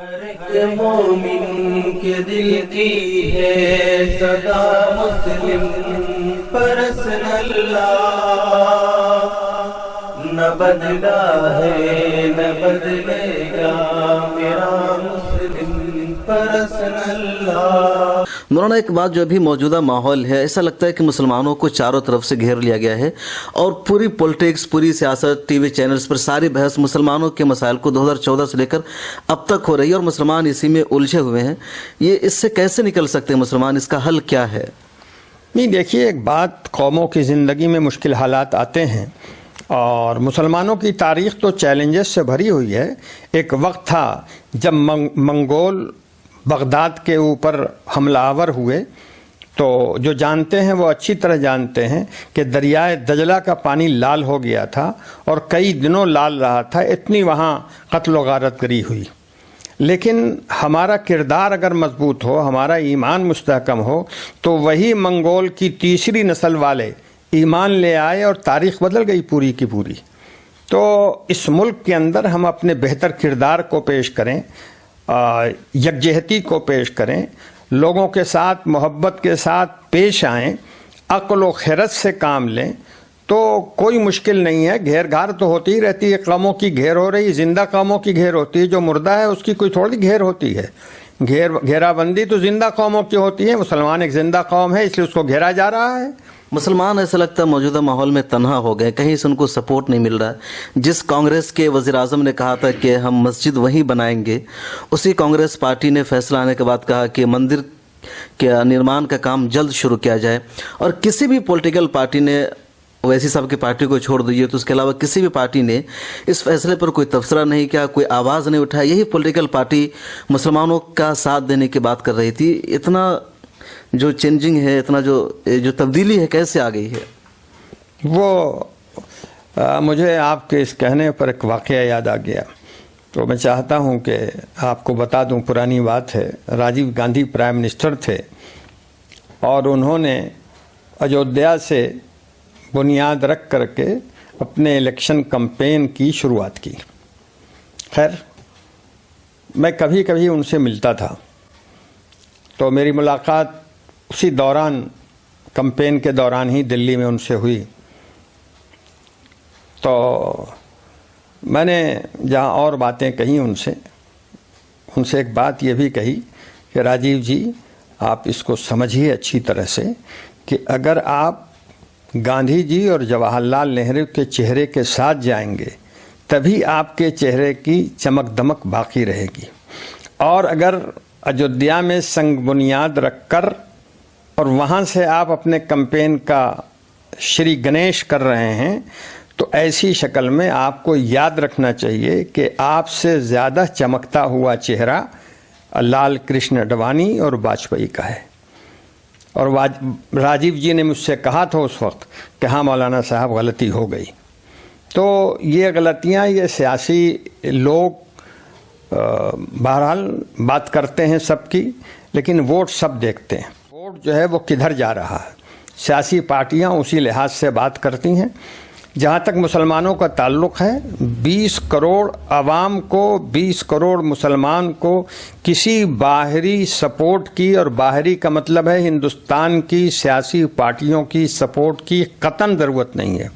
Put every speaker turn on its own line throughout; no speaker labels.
ہر ایک مومن کے دل کی ہے صدا مسلم پرسن اللہ، نہ بدلا ہے نہ بدلے گا میرا مسلم پرسن اللہ۔
مولانا ایک بات جو ابھی موجودہ ماحول ہے، ایسا لگتا ہے کہ مسلمانوں کو چاروں طرف سے گھیر لیا گیا ہے اور پوری پولیٹکس، پوری سیاست، ٹی وی چینلز پر ساری بحث مسلمانوں کے مسائل کو 2014 سے لے کر اب تک ہو رہی ہے اور مسلمان اسی میں الجھے ہوئے ہیں۔ یہ اس سے کیسے نکل سکتے ہیں مسلمان؟ اس کا حل کیا ہے؟
نہیں، دیکھیے، ایک بات، قوموں کی زندگی میں مشکل حالات آتے ہیں اور مسلمانوں کی تاریخ تو چیلنجز سے بھری ہوئی ہے۔ ایک وقت تھا جب منگول بغداد کے اوپر حملہ آور ہوئے تو جو جانتے ہیں وہ اچھی طرح جانتے ہیں کہ دریائے دجلہ کا پانی لال ہو گیا تھا اور کئی دنوں لال رہا تھا، اتنی وہاں قتل و غارت گری ہوئی۔ لیکن ہمارا کردار اگر مضبوط ہو، ہمارا ایمان مستحکم ہو، تو وہی منگول کی تیسری نسل والے ایمان لے آئے اور تاریخ بدل گئی پوری کی پوری۔ تو اس ملک کے اندر ہم اپنے بہتر کردار کو پیش کریں، یکجہتی کو پیش کریں، لوگوں کے ساتھ محبت کے ساتھ پیش آئیں، عقل و خرد سے کام لیں، تو کوئی مشکل نہیں ہے۔ گھیر گھار تو ہوتی ہی رہتی ہے، قوموں کی گھیر ہو رہی، زندہ قوموں کی گھیر ہوتی ہے، جو مردہ ہے اس کی کوئی تھوڑی گھیر ہوتی ہے۔ گھیرا بندی تو زندہ قوموں کی ہوتی ہے۔ مسلمان ایک زندہ قوم ہے، اس لیے اس کو گھیرا جا رہا ہے۔
مسلمان ایسا لگتا ہے موجودہ ماحول میں تنہا ہو گئے، کہیں سے ان کو سپورٹ نہیں مل رہا ہے۔ جس کانگریس کے وزیر اعظم نے کہا تھا کہ ہم مسجد وہیں بنائیں گے، اسی کانگریس پارٹی نے فیصلہ آنے کے بعد کہا کہ مندر کے نرمان کا کام جلد شروع کیا جائے، اور کسی بھی پولیٹیکل پارٹی نے، ویسی صاحب کی پارٹی کو چھوڑ دیجیے تو اس کے علاوہ کسی بھی پارٹی نے اس فیصلے پر کوئی تبصرہ نہیں کیا، کوئی آواز نہیں اٹھایا۔ یہی پولیٹیکل پارٹی مسلمانوں کا ساتھ دینے کی بات کر رہی تھی۔ اتنا جو چینجنگ ہے، اتنا جو تبدیلی ہے، کیسے آ گئی ہے؟
وہ مجھے آپ کے اس کہنے پر ایک واقعہ یاد آ گیا، تو میں چاہتا ہوں کہ آپ کو بتا دوں۔ پرانی بات ہے، راجیو گاندھی پرائم منسٹر تھے اور انہوں نے اجودھیا سے بنیاد رکھ کر کے اپنے الیکشن کمپین کی شروعات کی۔ خیر، میں کبھی کبھی ان سے ملتا تھا، تو میری ملاقات اسی دوران، کمپین کے دوران ہی دلی میں ان سے ہوئی۔ تو میں نے جہاں اور باتیں کہیں ان سے ایک بات یہ بھی کہی کہ راجیو جی، آپ اس کو سمجھیے اچھی طرح سے کہ اگر آپ گاندھی جی اور جواہر لال نہرو کے چہرے کے ساتھ جائیں گے تبھی آپ کے چہرے کی چمک دمک باقی رہے گی، اور اگر اجودھیا میں سنگ بنیاد رکھ کر اور وہاں سے آپ اپنے کمپین کا شری گنیش کر رہے ہیں، تو ایسی شکل میں آپ کو یاد رکھنا چاہیے کہ آپ سے زیادہ چمکتا ہوا چہرہ لال کرشن اڈوانی اور واجپئی کا ہے۔ اور راجیو جی نے مجھ سے کہا تھا اس وقت کہ ہاں مولانا صاحب، غلطی ہو گئی۔ تو یہ غلطیاں، یہ سیاسی لوگ بہرحال بات کرتے ہیں سب کی، لیکن ووٹ سب دیکھتے ہیں۔ ووٹ جو ہے وہ کدھر جا رہا ہے، سیاسی پارٹیاں اسی لحاظ سے بات کرتی ہیں۔ جہاں تک مسلمانوں کا تعلق ہے، 20 کروڑ عوام کو، 20 کروڑ مسلمان کو کسی باہری سپورٹ کی، اور باہری کا مطلب ہے ہندوستان کی سیاسی پارٹیوں کی سپورٹ کی قطعاً ضرورت نہیں ہے۔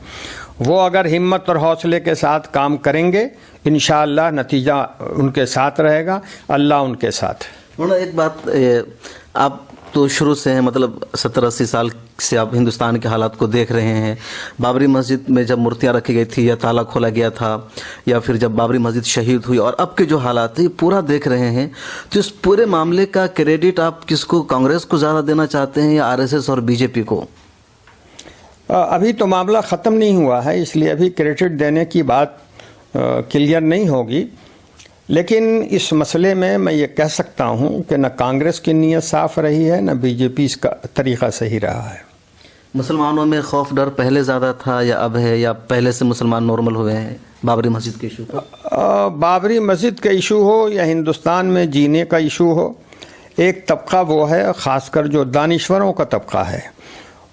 وہ اگر ہمت اور حوصلے کے ساتھ کام کریں گے، انشاءاللہ نتیجہ ان کے ساتھ رہے گا، اللہ ان کے ساتھ ہے۔
ایک بات، آپ تو شروع سے ہیں، مطلب 70-80 سال سے آپ ہندوستان کے حالات کو دیکھ رہے ہیں۔ بابری مسجد میں جب مورتیاں رکھی گئی تھی یا تالا کھولا گیا تھا، یا پھر جب بابری مسجد شہید ہوئی، اور اب کے جو حالات ہیں یہ پورا دیکھ رہے ہیں، تو اس پورے معاملے کا کریڈٹ آپ کس کو، کانگریس کو زیادہ دینا چاہتے ہیں یا RSS اور BJP کو؟
ابھی تو معاملہ ختم نہیں ہوا ہے، اس لیے ابھی کریڈٹ دینے کی بات کلیئر نہیں ہوگی، لیکن اس مسئلے میں یہ کہہ سکتا ہوں کہ نہ کانگریس کی نیت صاف رہی ہے، نہ BJP کا طریقہ صحیح رہا ہے۔
مسلمانوں میں خوف ڈر پہلے زیادہ تھا یا اب ہے، یا پہلے سے مسلمان نارمل ہوئے ہیں بابری مسجد کے ایشو پر؟
بابری مسجد کا ایشو ہو یا ہندوستان میں جینے کا ایشو ہو، ایک طبقہ وہ ہے، خاص کر جو دانشوروں کا طبقہ ہے،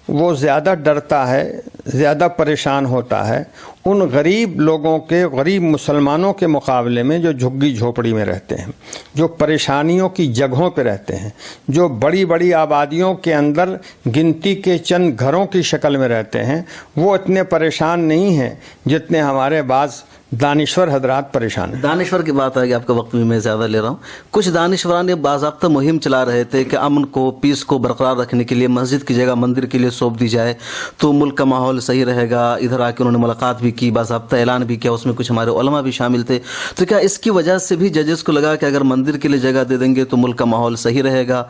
وہ زیادہ ڈرتا ہے، زیادہ پریشان ہوتا ہے، ان غریب لوگوں کے, غریب مسلمانوں کے مقابلے میں جو جھگی جھوپڑی میں رہتے ہیں, جو پریشانیوں کی جگہوں پہ رہتے ہیں, جو بڑی بڑی آبادیوں کے اندر گنتی کے چند گھروں کی شکل میں رہتے ہیں, وہ اتنے پریشان نہیں ہیں جتنے ہمارے بعض دانشور حضرات پریشان ہیں.
دانشور کی بات آئے گی, آپ کا وقت بھی میں زیادہ لے رہا ہوں. کچھ دانشوران باضابطہ مہم چلا رہے تھے کہ امن کو, پیس کو برقرار رکھنے کے لیے مسجد کی جگہ مندر کے لیے سونپ دی جائے تو ملک کا ماحول صحیح رہے گا. ادھر آ کے انہوں نے ملاقات بھی کی, باضابطہ اعلان بھی کیا, اس میں کچھ ہمارے علماء بھی شامل تھے. تو کیا اس کی وجہ سے بھی ججز کو لگا کہ اگر مندر کے لیے جگہ دے دیں گے تو ملک کا ماحول صحیح رہے گا,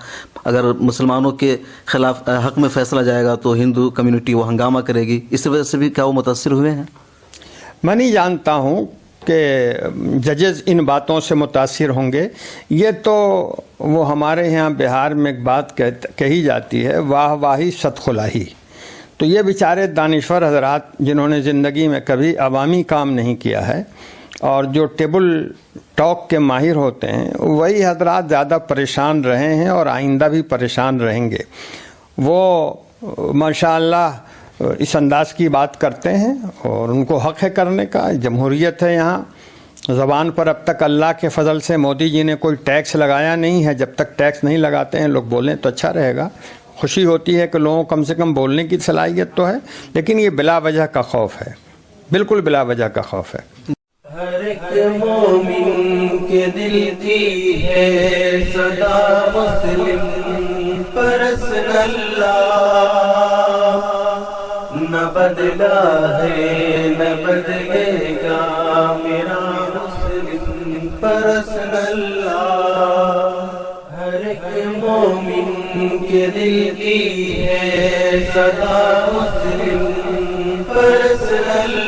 اگر مسلمانوں کے خلاف حق میں فیصلہ جائے گا تو ہندو کمیونٹی وہ ہنگامہ کرے گی, اس وجہ سے بھی کیا وہ متاثر ہوئے ہیں؟
میں نہیں جانتا ہوں کہ ججز ان باتوں سے متاثر ہوں گے. یہ تو وہ ہمارے یہاں بہار میں ایک بات کہی جاتی ہے, واہ واہی ست خلاہی. تو یہ بیچارے دانشور حضرات جنہوں نے زندگی میں کبھی عوامی کام نہیں کیا ہے اور جو ٹیبل ٹاک کے ماہر ہوتے ہیں, وہی حضرات زیادہ پریشان رہے ہیں اور آئندہ بھی پریشان رہیں گے. وہ ماشاءاللہ اس انداز کی بات کرتے ہیں اور ان کو حق ہے کرنے کا. جمہوریت ہے یہاں, زبان پر اب تک اللہ کے فضل سے مودی جی نے کوئی ٹیکس لگایا نہیں ہے. جب تک ٹیکس نہیں لگاتے ہیں لوگ بولیں تو اچھا رہے گا. خوشی ہوتی ہے کہ لوگوں کو کم سے کم بولنے کی صلاحیت تو ہے, لیکن یہ بلا وجہ کا خوف ہے, بالکل بلا وجہ کا خوف ہے.
ہر ایک مومن کے دل کی ہے صدا مسلم پرسن اللہ, نہ بدلا ہے نہ بدلے گا میرا مسلم پرسن اللہ. ہر ایک مومن کے دل کی ہے صدا مسلم پرسن اللہ.